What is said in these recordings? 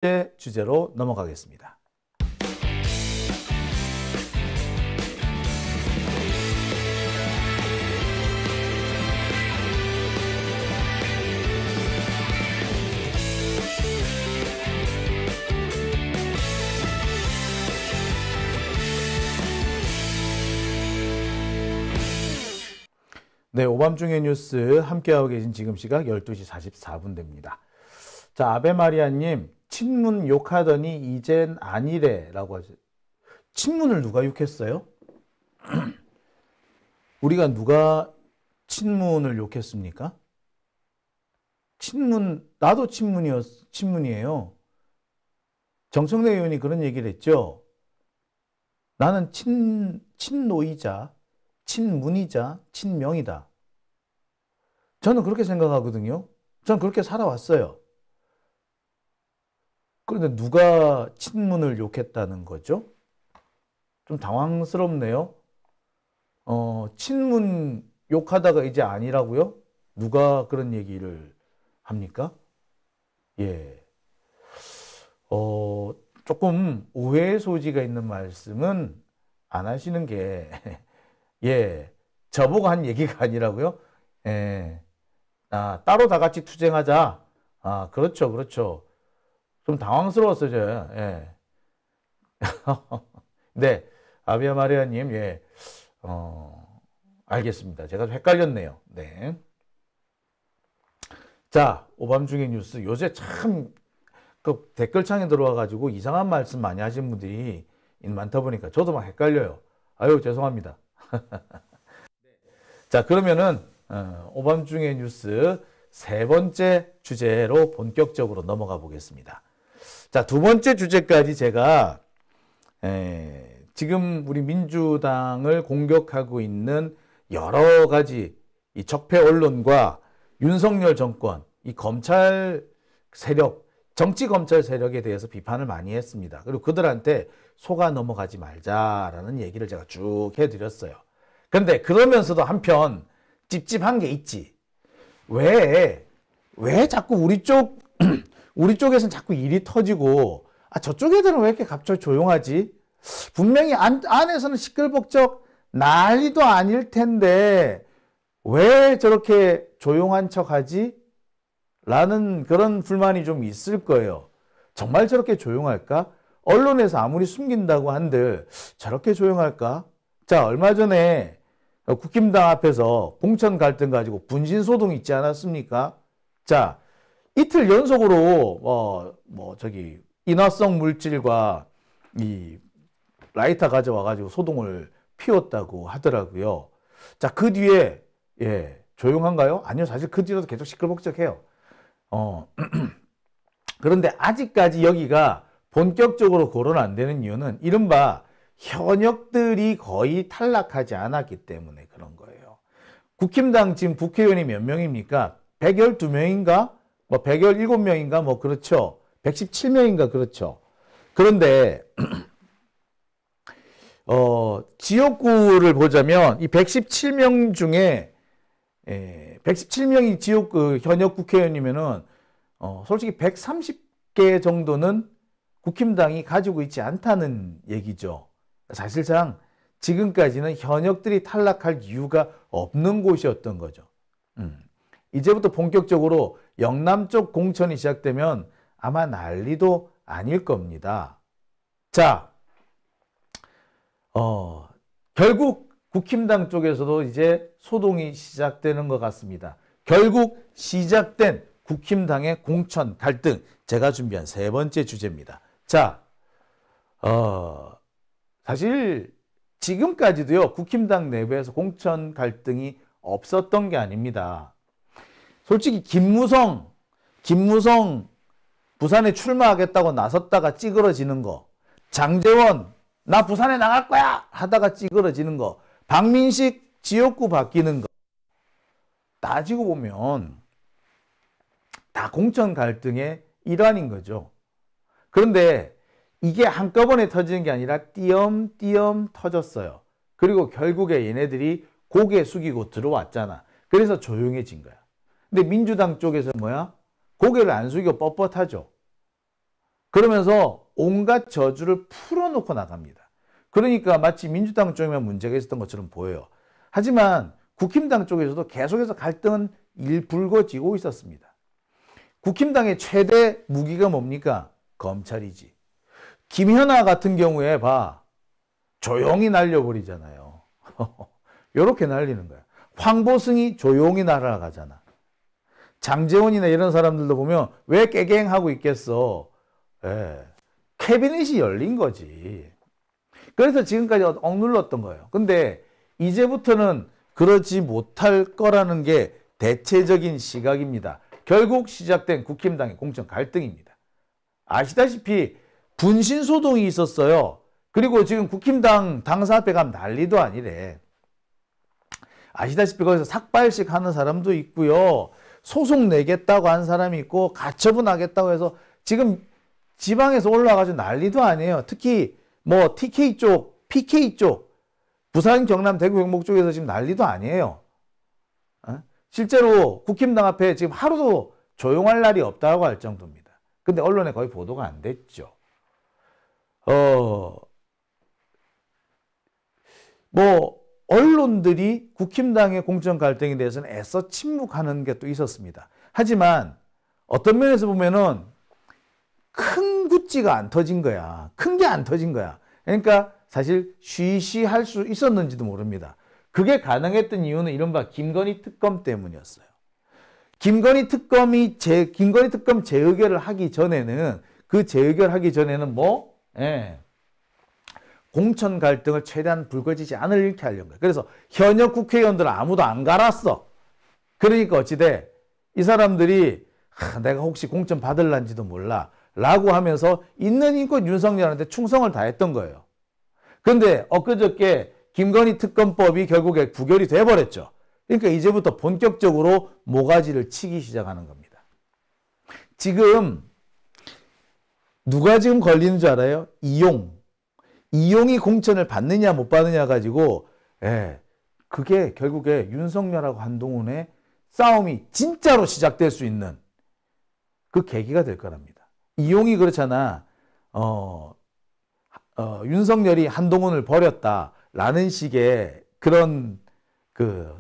번째 주제로 넘어가겠습니다. 네, 오밤중의 뉴스 함께하고 계신 지금 시각 12시 44분 됩니다. 자, 아베마리아님, 친문 욕하더니 이젠 아니래 라고 하죠. 친문을 누가 욕했어요? 우리가 누가 친문을 욕했습니까? 친문, 나도 친문이에요. 정청래 의원이 그런 얘기를 했죠. 나는 친노이자, 친문이자, 친명이다. 저는 그렇게 생각하거든요. 저는 그렇게 살아왔어요. 그런데 누가 친문을 욕했다는 거죠? 좀 당황스럽네요. 친문 욕하다가 이제 아니라고요? 누가 그런 얘기를 합니까? 예. 조금 오해의 소지가 있는 말씀은 안 하시는 게, 예. 저보고 한 얘기가 아니라고요? 예. 따로 다 같이 투쟁하자. 그렇죠, 그렇죠. 좀 당황스러웠어요, 저. 예. 네, 아비아 마리아님, 예. 알겠습니다. 제가 좀 헷갈렸네요. 네. 자, 오밤중의 뉴스. 요새 참, 그 댓글창에 들어와가지고 이상한 말씀 많이 하신 분들이 많다 보니까 저도 막 헷갈려요. 아유, 죄송합니다. 자, 그러면은, 오밤중의 뉴스 세 번째 주제로 본격적으로 넘어가 보겠습니다. 자, 두 번째 주제까지 제가 지금 우리 민주당을 공격하고 있는 여러 가지 이 적폐 언론과 윤석열 정권, 이 검찰 세력, 정치 검찰 세력에 대해서 비판을 많이 했습니다. 그리고 그들한테 속아 넘어가지 말자라는 얘기를 제가 쭉 해드렸어요. 그런데 그러면서도 한편 찝찝한 게 있지. 왜 자꾸 우리 쪽에서는 자꾸 일이 터지고, 저쪽 애들은 왜 이렇게 갑자기 조용하지? 분명히 안에서는 시끌벅적 난리도 아닐 텐데, 왜 저렇게 조용한 척 하지? 라는 그런 불만이 좀 있을 거예요. 정말 저렇게 조용할까? 언론에서 아무리 숨긴다고 한들 저렇게 조용할까? 자, 얼마 전에 국힘당 앞에서 공천 갈등 가지고 분신소동 있지 않았습니까? 자, 이틀 연속으로 인화성 물질과 이 라이터 가져와가지고 소동을 피웠다고 하더라고요. 자, 그 뒤에 조용한가요? 아니요, 사실 그 뒤로도 계속 시끌벅적해요. 그런데 아직까지 여기가 본격적으로 거론 안 되는 이유는 이른바 현역들이 거의 탈락하지 않았기 때문에 그런 거예요. 국힘당 지금 국회의원이 몇 명입니까? 112명인가? 117명인가? 그렇죠. 117명인가? 그렇죠. 그런데, 지역구를 보자면 이 117명 중에, 117명이 지역구 현역 국회의원이면은, 솔직히 130개 정도는 국힘당이 가지고 있지 않다는 얘기죠. 사실상 지금까지는 현역들이 탈락할 이유가 없는 곳이었던 거죠. 이제부터 본격적으로 영남 쪽 공천이 시작되면 아마 난리도 아닐 겁니다. 자, 결국 국힘당 쪽에서도 이제 소동이 시작되는 것 같습니다. 결국 시작된 국힘당의 공천 갈등, 제가 준비한 세 번째 주제입니다. 자, 사실 지금까지도요, 국힘당 내부에서 공천 갈등이 없었던 게 아닙니다. 솔직히 김무성 부산에 출마하겠다고 나섰다가 찌그러지는 거, 장제원 나 부산에 나갈 거야 하다가 찌그러지는 거, 박민식 지역구 바뀌는 거, 따지고 보면 다 공천 갈등의 일환인 거죠. 그런데 이게 한꺼번에 터지는 게 아니라 띄엄띄엄 터졌어요. 그리고 결국에 얘네들이 고개 숙이고 들어왔잖아. 그래서 조용해진 거야. 근데 민주당 쪽에서 뭐야? 고개를 안 숙이고 뻣뻣하죠. 그러면서 온갖 저주를 풀어놓고 나갑니다. 그러니까 마치 민주당 쪽에만 문제가 있었던 것처럼 보여요. 하지만 국힘당 쪽에서도 계속해서 갈등은 불거지고 있었습니다. 국힘당의 최대 무기가 뭡니까? 검찰이지. 김현아 같은 경우에 봐. 조용히 날려버리잖아요. 요렇게 날리는 거야. 황보승이 조용히 날아가잖아. 장제원이나 이런 사람들도 보면 왜 깨갱하고 있겠어. 예. 캐비닛이 열린 거지. 그래서 지금까지 억눌렀던 거예요. 근데 이제부터는 그러지 못할 거라는 게 대체적인 시각입니다. 결국 시작된 국힘당의 공천 갈등입니다. 아시다시피 분신소동이 있었어요. 그리고 지금 국힘당 당사 앞에 가면 난리도 아니래. 아시다시피 거기서 삭발식 하는 사람도 있고요. 소송 내겠다고 한 사람이 있고 가처분 하겠다고 해서 지금 지방에서 올라와가지고 난리도 아니에요. 특히 뭐 TK 쪽, PK 쪽, 부산, 경남, 대구, 경북 쪽에서 지금 난리도 아니에요. 실제로 국힘당 앞에 지금 하루도 조용할 날이 없다고 할 정도입니다. 근데 언론에 거의 보도가 안 됐죠. 뭐 언론들이 국힘당의 공천 갈등에 대해서는 애써 침묵하는 게 또 있었습니다. 하지만 어떤 면에서 보면은 큰 구찌가 안 터진 거야. 큰 게 안 터진 거야. 그러니까 사실 쉬쉬할 수 있었는지도 모릅니다. 그게 가능했던 이유는 이른바 김건희 특검 때문이었어요. 김건희 특검 재의결을 하기 전에는 뭐 공천 갈등을 최대한 불거지지 않게 하려는 거예요. 그래서 현역 국회의원들은 아무도 안 갈았어. 그러니까 어찌돼 이 사람들이 내가 혹시 공천 받을란지도 몰라 라고 하면서 있는 인권 윤석열한테 충성을 다했던 거예요. 그런데 엊그저께 김건희 특검법이 결국에 부결이 돼버렸죠. 그러니까 이제부터 본격적으로 모가지를 치기 시작하는 겁니다. 지금 누가 지금 걸리는 줄 알아요? 이용이 공천을 받느냐 못 받느냐 가지고 그게 결국에 윤석열하고 한동훈의 싸움이 진짜로 시작될 수 있는 그 계기가 될 거랍니다. 이용이 그렇잖아. 윤석열이 한동훈을 버렸다라는 식의 그런 그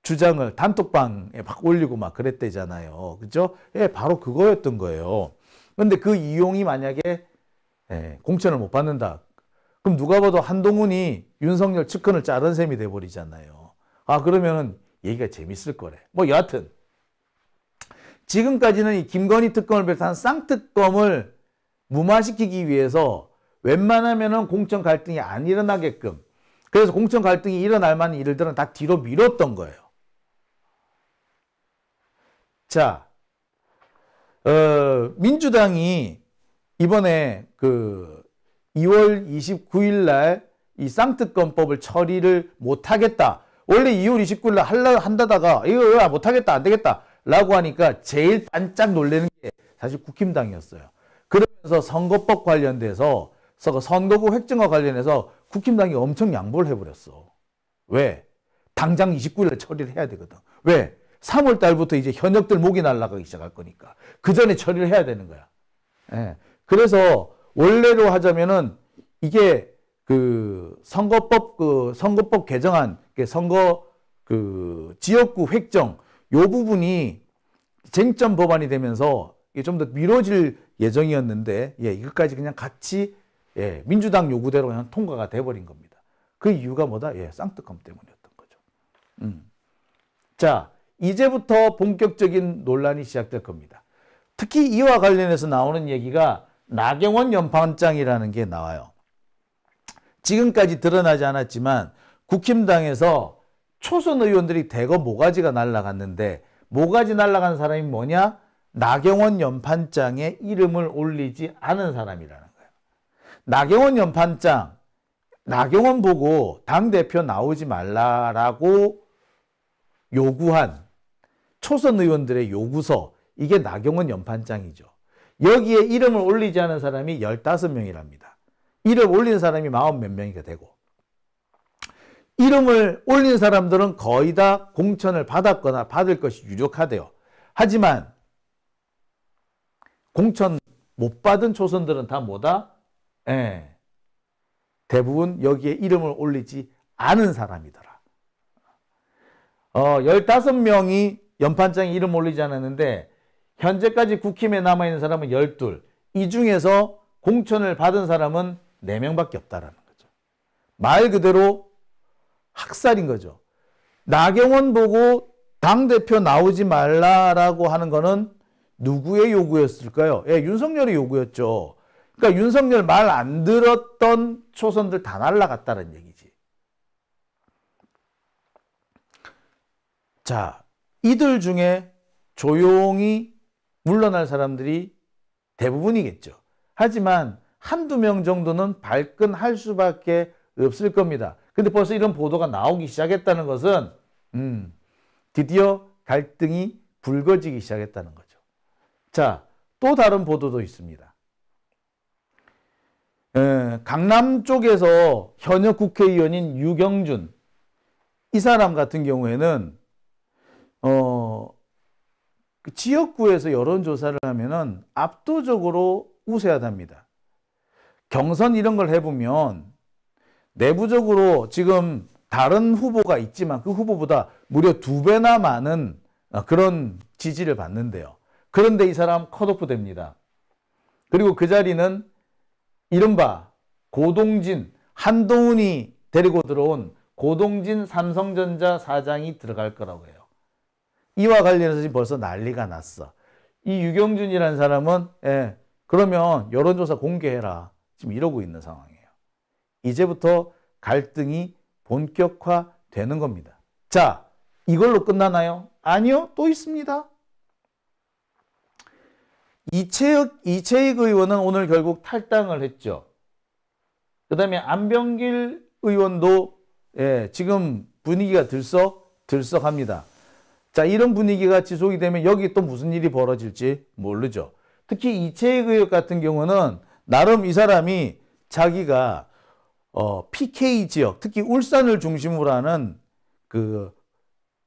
주장을 단톡방에 막 올리고 막 그랬대잖아요. 그죠? 바로 그거였던 거예요. 그런데 그 이용이 만약에 공천을 못 받는다. 그럼 누가 봐도 한동훈이 윤석열 측근을 자른 셈이 돼버리잖아요. 그러면은 얘기가 재밌을 거래. 뭐 여하튼 지금까지는 이 김건희 특검을 비롯한 쌍특검을 무마시키기 위해서 웬만하면은 공천 갈등이 안 일어나게끔, 그래서 공천 갈등이 일어날 만한 일들은 다 뒤로 미뤘던 거예요. 자, 민주당이 이번에 그 2월 29일 날 이 쌍특검법을 처리를 못하겠다. 원래 2월 29일 날 한다다가 이거 못하겠다, 안 되겠다 라고 하니까 제일 반짝 놀라는 게 사실 국힘당이었어요. 그러면서 선거법 관련돼서 선거구 획정과 관련해서 국힘당이 엄청 양보를 해버렸어. 왜? 당장 29일에 처리를 해야 되거든. 왜? 3월 달부터 이제 현역들 목이 날아가기 시작할 거니까 그 전에 처리를 해야 되는 거야. 그래서 원래로 하자면은 이게 그 선거법 개정안, 선거 그 지역구 획정 요 부분이 쟁점 법안이 되면서 이게 좀 더 미뤄질 예정이었는데 이것까지 그냥 같이 민주당 요구대로 그냥 통과가 돼버린 겁니다. 그 이유가 뭐다? 쌍특검 때문이었던 거죠. 자, 이제부터 본격적인 논란이 시작될 겁니다. 특히 이와 관련해서 나오는 얘기가 나경원 연판장이라는 게 나와요. 지금까지 드러나지 않았지만 국힘당에서 초선 의원들이 대거 모가지가 날아갔는데 모가지 날아간 사람이 뭐냐? 나경원 연판장에 이름을 올리지 않은 사람이라는 거예요. 나경원 연판장, 나경원 보고 당대표 나오지 말라라고 요구한 초선 의원들의 요구서, 이게 나경원 연판장이죠. 여기에 이름을 올리지 않은 사람이 15명이랍니다. 이름 올린 사람이 40 몇 명이가 되고, 이름을 올린 사람들은 거의 다 공천을 받았거나 받을 것이 유력하대요. 하지만 공천 못 받은 초선들은 다 뭐다? 예. 대부분 여기에 이름을 올리지 않은 사람이더라. 15명이 연판장에 이름 올리지 않았는데 현재까지 국힘에 남아있는 사람은 12. 이 중에서 공천을 받은 사람은 4명밖에 없다라는 거죠. 말 그대로 학살인 거죠. 나경원 보고 당대표 나오지 말라라고 하는 거는 누구의 요구였을까요? 예, 윤석열의 요구였죠. 그러니까 윤석열 말 안 들었던 초선들 다 날라갔다는 얘기지. 자, 이들 중에 조용히 물러날 사람들이 대부분이겠죠. 하지만 한두 명 정도는 발끈할 수밖에 없을 겁니다. 근데 벌써 이런 보도가 나오기 시작했다는 것은 드디어 갈등이 불거지기 시작했다는 거죠. 자, 또 다른 보도도 있습니다. 강남 쪽에서 현역 국회의원인 유경준, 이 사람 같은 경우에는 그 지역구에서 여론조사를 하면은 압도적으로 우세하답니다. 경선 이런 걸 해보면 내부적으로 지금 다른 후보가 있지만 그 후보보다 무려 2배나 많은 그런 지지를 받는데요. 그런데 이 사람 컷오프 됩니다. 그리고 그 자리는 이른바 고동진, 한동훈이 데리고 들어온 고동진 삼성전자 사장이 들어갈 거라고 해요. 이와 관련해서 지금 벌써 난리가 났어. 이 유경준이라는 사람은 그러면 여론조사 공개해라. 지금 이러고 있는 상황이에요. 이제부터 갈등이 본격화되는 겁니다. 자, 이걸로 끝나나요? 아니요, 또 있습니다. 이채익 의원은 오늘 결국 탈당을 했죠. 그 다음에 안병길 의원도 지금 분위기가 들썩합니다. 자, 이런 분위기가 지속이 되면 여기 또 무슨 일이 벌어질지 모르죠. 특히 이채익 의원 같은 경우는 나름 이 사람이 자기가 PK 지역, 특히 울산을 중심으로 하는 그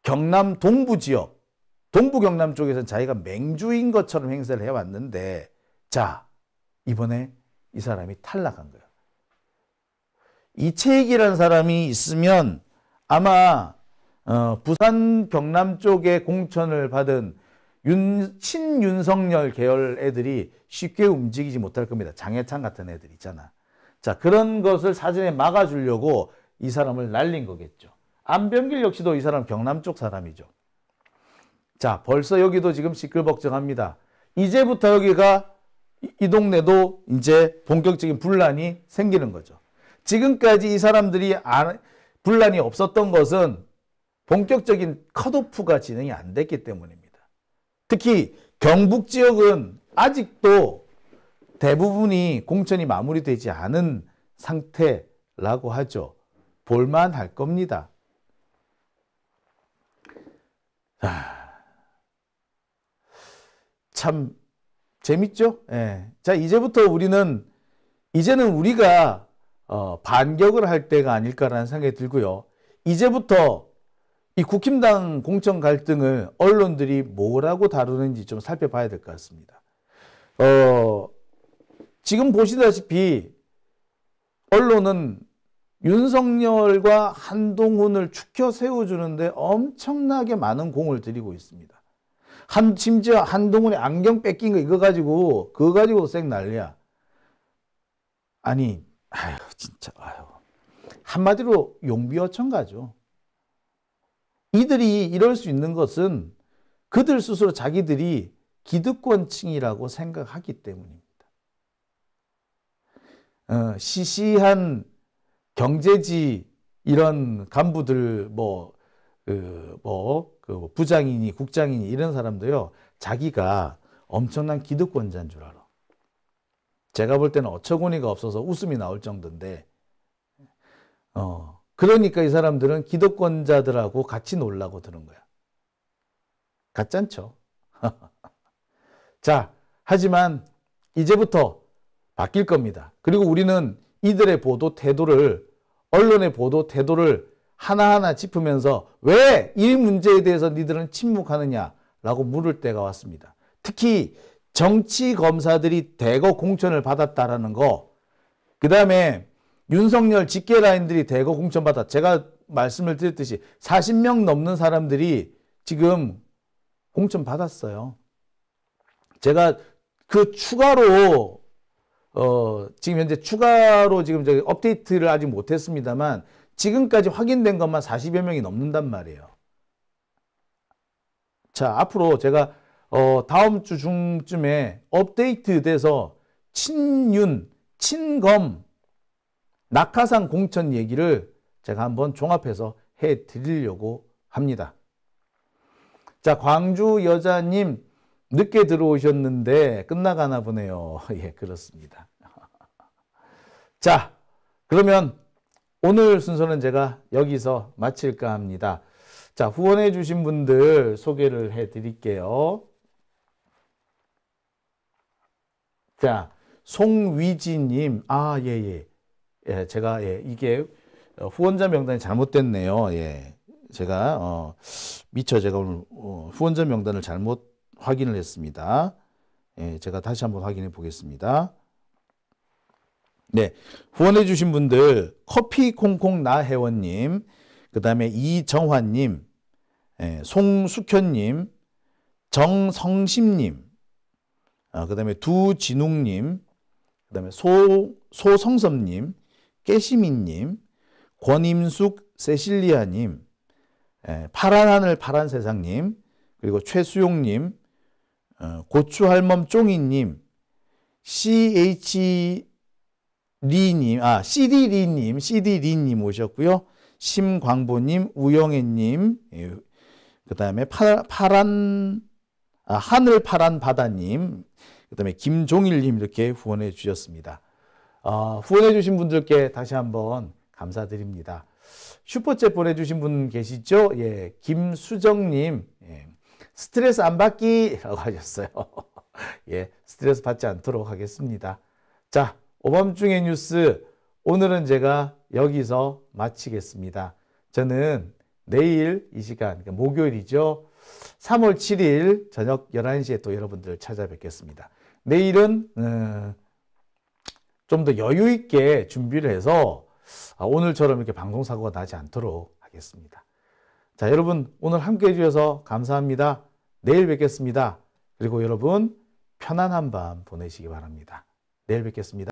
경남 동부 지역, 동부 경남 쪽에서는 자기가 맹주인 것처럼 행세를 해왔는데, 자, 이번에 이 사람이 탈락한 거예요. 이채익이라는 사람이 있으면 아마 부산 경남 쪽에 공천을 받은 친윤석열 계열 애들이 쉽게 움직이지 못할 겁니다. 장해찬 같은 애들 있잖아. 자, 그런 것을 사전에 막아주려고 이 사람을 날린 거겠죠. 안병길 역시도 이 사람 경남 쪽 사람이죠. 자, 벌써 여기도 지금 시끌벅적합니다. 이제부터 여기가 이 동네도 이제 본격적인 분란이 생기는 거죠. 지금까지 이 사람들이 분란이 없었던 것은 본격적인 컷오프가 진행이 안 됐기 때문입니다. 특히 경북 지역은 아직도 대부분이 공천이 마무리되지 않은 상태라고 하죠. 볼만할 겁니다. 참 재밌죠? 예. 자, 이제부터 이제는 우리가 반격을 할 때가 아닐까라는 생각이 들고요. 이제부터 이 국힘당 공천 갈등을 언론들이 뭐라고 다루는지 좀 살펴봐야 될 것 같습니다. 지금 보시다시피 언론은 윤석열과 한동훈을 추켜 세워주는데 엄청나게 많은 공을 들이고 있습니다. 심지어 한동훈의 안경 뺏긴 거 그거 가지고도 쌩 난리야. 아니, 진짜, 한마디로 용비어천가죠. 이들이 이럴 수 있는 것은 그들 스스로 자기들이 기득권층이라고 생각하기 때문입니다. 시시한 경제지 이런 간부들 부장이니 국장이니 이런 사람도요, 자기가 엄청난 기득권자인 줄 알아. 제가 볼 때는 어처구니가 없어서 웃음이 나올 정도인데, 그러니까 이 사람들은 기득권자들하고 같이 놀라고 들은 거야. 같잖죠? 자, 하지만 이제부터 바뀔 겁니다. 그리고 우리는 이들의 언론의 보도 태도를 하나하나 짚으면서 왜 이 문제에 대해서 니들은 침묵하느냐라고 물을 때가 왔습니다. 특히 정치 검사들이 대거 공천을 받았다라는 거, 그 다음에 윤석열 직계 라인들이 대거 공천 받았. 제가 말씀을 드렸듯이 40명 넘는 사람들이 지금 공천 받았어요. 제가 그 추가로 지금 현재 추가로 지금 저기 업데이트를 아직 못했습니다만 지금까지 확인된 것만 40여 명이 넘는단 말이에요. 자, 앞으로 제가 다음 주 중쯤에 업데이트돼서 친윤, 친검, 낙하산 공천 얘기를 제가 한번 종합해서 해드리려고 합니다. 자, 광주 여자님 늦게 들어오셨는데 끝나가나 보네요. 예, 그렇습니다. 자, 그러면 오늘 순서는 제가 여기서 마칠까 합니다. 자, 후원해 주신 분들 소개를 해 드릴게요. 자, 송위지님, 예, 제가, 이게 후원자 명단이 잘못됐네요. 예, 제가, 제가 오늘 후원자 명단을 잘못 확인을 했습니다. 예, 제가 다시 한번 확인해 보겠습니다. 네, 후원해 주신 분들 커피콩콩 나혜원님, 그 다음에 이정환님, 송숙현님, 정성심님, 그 다음에 두진웅님, 그 다음에 소성섭님, 깨시민님, 권임숙 세실리아님, 파란하늘 파란세상님, 그리고 최수용님, 고추할멈쫑이님, CD리님 오셨고요. 심광보님, 우영애님, 그 다음에 하늘 파란 바다님, 그 다음에 김종일님 이렇게 후원해 주셨습니다. 후원해 주신 분들께 다시 한번 감사드립니다. 슈퍼챗 보내주신 분 계시죠? 예, 김수정님, 예, 스트레스 안 받기라고 하셨어요. 예, 스트레스 받지 않도록 하겠습니다. 자, 오밤중의 뉴스 오늘은 제가 여기서 마치겠습니다. 저는 내일 이 시간, 그러니까 목요일이죠. 3월 7일 저녁 11시에 또 여러분들 찾아뵙겠습니다. 내일은 좀 더 여유 있게 준비를 해서 오늘처럼 이렇게 방송사고가 나지 않도록 하겠습니다. 자, 여러분 오늘 함께 해주셔서 감사합니다. 내일 뵙겠습니다. 그리고 여러분 편안한 밤 보내시기 바랍니다. 내일 뵙겠습니다.